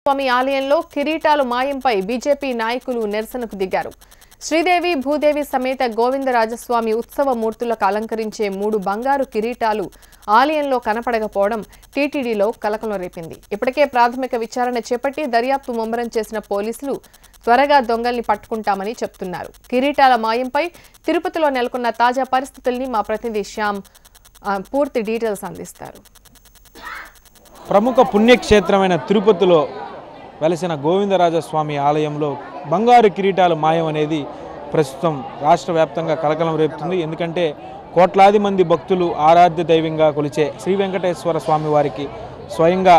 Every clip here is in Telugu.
గోవిందరాజస్వామి ఆలయంలో కిరీటాలు మాయంపై బీజేపీ నాయకులు నిరసనకు దిగారు. శ్రీదేవి భూదేవి సమేత గోవిందరాజస్వామి ఉత్సవ మూర్తులకు అలంకరించే 3 బంగారు కిరీటాలు ఆలయంలో కనపడకపోవడం టీటీడీలో కలకలం రేపింది. ఇప్పటికే ప్రాథమిక విచారణ చేపట్టి దర్యాప్తు ముమ్మరం చేసిన పోలీసులు త్వరగా దొంగల్ని పట్టుకుంటామని చెప్తున్నారు. కిరీటాల మాయంపై తిరుపతిలో నెలకొన్న తాజా పరిస్థితుల్ని మా ప్రతినిధి శ్యామ్ పూర్తి డీటెయిల్స్ అందిస్తారు. ప్రముఖ పుణ్యక్షేత్రమైన తిరుపతిలో వెలసిన గోవిందరాజస్వామి ఆలయంలో బంగారు కిరీటాలు మాయం అనేది ప్రస్తుతం రాష్ట్ర వ్యాప్తంగా కలకలం రేపుతుంది. ఎందుకంటే కోట్లాది మంది భక్తులు ఆరాధ్య దైవంగా కొలిచే శ్రీ వెంకటేశ్వర స్వామి వారికి స్వయంగా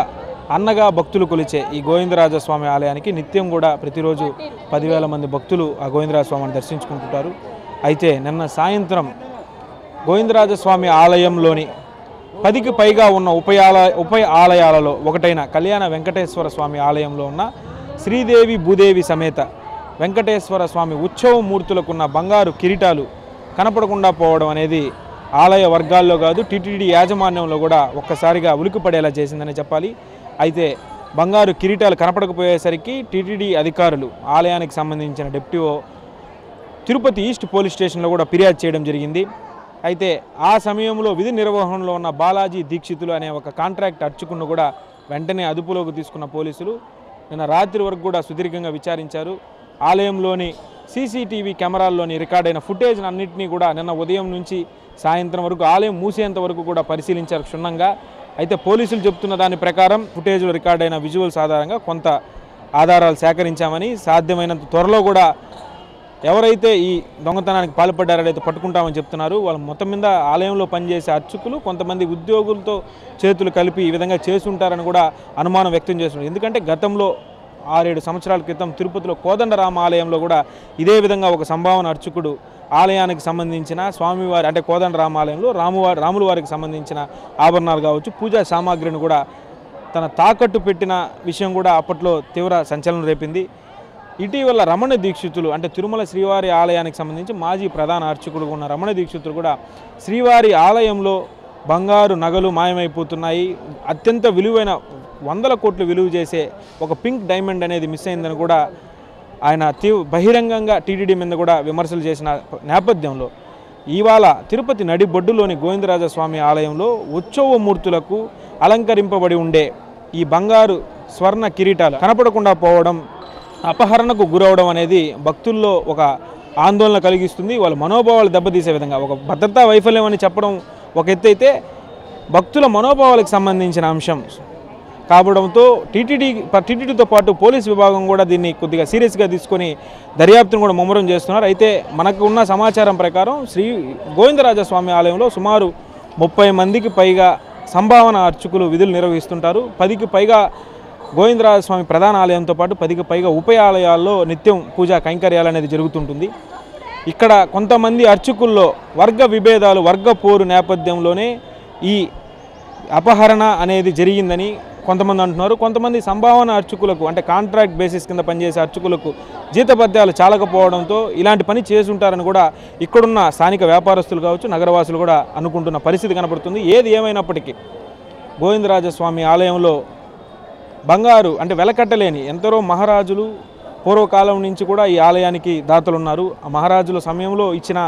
అన్నగా భక్తులు కొలిచే ఈ గోవిందరాజస్వామి ఆలయానికి నిత్యం కూడా ప్రతిరోజు 10,000 మంది భక్తులు ఆ గోవిందరాజస్వామిని దర్శించుకుంటుంటారు. అయితే నిన్న సాయంత్రం గోవిందరాజస్వామి ఆలయంలోని 10కి పైగా ఉన్న ఉప ఆలయాలలో ఒకటైన కళ్యాణ వెంకటేశ్వర స్వామి ఆలయంలో ఉన్న శ్రీదేవి భూదేవి సమేత వెంకటేశ్వర స్వామి ఉత్సవ మూర్తులకున్న బంగారు కిరీటాలు కనపడకుండా పోవడం అనేది ఆలయ వర్గాల్లో కాదు టీటీడీ యాజమాన్యంలో కూడా ఒక్కసారిగా ఉలికిపడేలా చేసిందని చెప్పాలి. అయితే బంగారు కిరీటాలు కనపడకపోయేసరికి టీటీడీ అధికారులు ఆలయానికి సంబంధించిన డిప్యూఓ తిరుపతి ఈస్ట్ పోలీస్ స్టేషన్లో కూడా ఫిర్యాదు చేయడం జరిగింది. అయితే ఆ సమయంలో విధి నిర్వహణలో ఉన్న బాలాజీ దీక్షితులు అనే ఒక కాంట్రాక్ట్ అర్చకును కూడా వెంటనే అదుపులోకి తీసుకున్న పోలీసులు నిన్న రాత్రి వరకు కూడా సుదీర్ఘంగా విచారించారు. ఆలయంలోని సీసీటీవీ కెమెరాల్లోని రికార్డైన ఫుటేజ్ అన్నింటినీ కూడా నిన్న ఉదయం నుంచి సాయంత్రం వరకు ఆలయం మూసేంత వరకు కూడా పరిశీలించారు క్షుణ్ణంగా. అయితే పోలీసులు చెప్తున్న దాని ప్రకారం ఫుటేజ్లో రికార్డైన విజువల్స్ ఆధారంగా కొంత ఆధారాలు సేకరించామని, సాధ్యమైనంత త్వరలో కూడా ఎవరైతే ఈ దొంగతనానికి పాల్పడ్డారో అయితే పట్టుకుంటామని చెప్తున్నారు. వాళ్ళు మొత్తం మీద ఆలయంలో పనిచేసే అర్చకులు కొంతమంది ఉద్యోగులతో చేతులు కలిపి ఈ విధంగా చేసుంటారని కూడా అనుమానం వ్యక్తం చేస్తున్నారు. ఎందుకంటే గతంలో 6-7 సంవత్సరాల క్రితం తిరుపతిలో కోదండరామ ఆలయంలో కూడా ఇదే విధంగా ఒక సంభావన అర్చకుడు ఆలయానికి సంబంధించిన స్వామివారి అంటే కోదండరామ ఆలయంలో రాముల వారికి సంబంధించిన ఆభరణాలు కావచ్చు, పూజా సామాగ్రిని కూడా తన తాకట్టు పెట్టిన విషయం కూడా అప్పట్లో తీవ్ర సంచలనం రేపింది. ఇటీవల రమణ దీక్షితులు అంటే తిరుమల శ్రీవారి ఆలయానికి సంబంధించి మాజీ ప్రధాన అర్చకుడు ఉన్న రమణ దీక్షితులు కూడా శ్రీవారి ఆలయంలో బంగారు నగలు మాయమైపోతున్నాయి, అత్యంత విలువైన 100 కోట్లు విలువ చేసే ఒక పింక్ డైమండ్ అనేది మిస్ అయిందని కూడా ఆయన బహిరంగంగా టీటీడీ మీద కూడా విమర్శలు చేసిన నేపథ్యంలో ఇవాళ తిరుపతి నడిబొడ్డులోని గోవిందరాజస్వామి ఆలయంలో ఉత్సవ మూర్తులకు అలంకరింపబడి ఉండే ఈ బంగారు స్వర్ణ కిరీటాలు కనపడకుండా పోవడం, అపహరణకు గురవడం అనేది భక్తుల్లో ఒక ఆందోళన కలిగిస్తుంది. వాళ్ళ మనోభావాలు దెబ్బతీసే విధంగా ఒక భద్రతా వైఫల్యం అని చెప్పడం ఒక ఎత్తు అయితే భక్తుల మనోభావాలకు సంబంధించిన అంశం కావడంతో టీటీడీతో పాటు పోలీస్ విభాగం కూడా దీన్ని కొద్దిగా సీరియస్గా తీసుకొని దర్యాప్తును కూడా ముమ్మరం చేస్తున్నారు. అయితే మనకు ఉన్న సమాచారం ప్రకారం శ్రీ గోవిందరాజస్వామి ఆలయంలో సుమారు 30 మందికి పైగా సంభావన అర్చకులు విధులు నిర్వహిస్తుంటారు. 10కి పైగా గోవిందరాజస్వామి ప్రధాన ఆలయంతో పాటు 10కి పైగా ఉప ఆలయాల్లో నిత్యం పూజా కైంకర్యాలు అనేది జరుగుతుంటుంది. ఇక్కడ కొంతమంది అర్చకుల్లో వర్గ విభేదాలు, వర్గ పోరు నేపథ్యంలోనే ఈ అపహరణ అనేది జరిగిందని కొంతమంది అంటున్నారు. కొంతమంది సంభావన అర్చకులకు అంటే కాంట్రాక్ట్ బేసిస్ కింద పనిచేసే అర్చకులకు జీతపద్యాలు చాలకపోవడంతో ఇలాంటి పని చేసుంటారని కూడా ఇక్కడున్న స్థానిక వ్యాపారస్తులు కావచ్చు, నగరవాసులు కూడా అనుకుంటున్న పరిస్థితి కనబడుతుంది. ఏది ఏమైనప్పటికీ గోవిందరాజస్వామి ఆలయంలో బంగారు అంటే వెలకట్టలేని ఎందరో మహారాజులు పూర్వకాలం నుంచి కూడా ఈ ఆలయానికి దాతలు ఉన్నారు. ఆ మహారాజుల సమయంలో ఇచ్చిన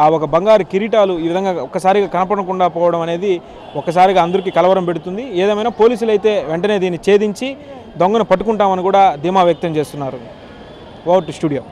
ఆ ఒక బంగారు కిరీటాలు ఈ విధంగా ఒక్కసారిగా కనపడకుండా పోవడం అనేది ఒక్కసారిగా అందరికీ కలవరం పెడుతుంది. ఏదేమైనా పోలీసులు అయితే వెంటనే దీన్ని ఛేదించి దొంగను పట్టుకుంటామని కూడా ధీమా వ్యక్తం చేస్తున్నారు. Over to studio.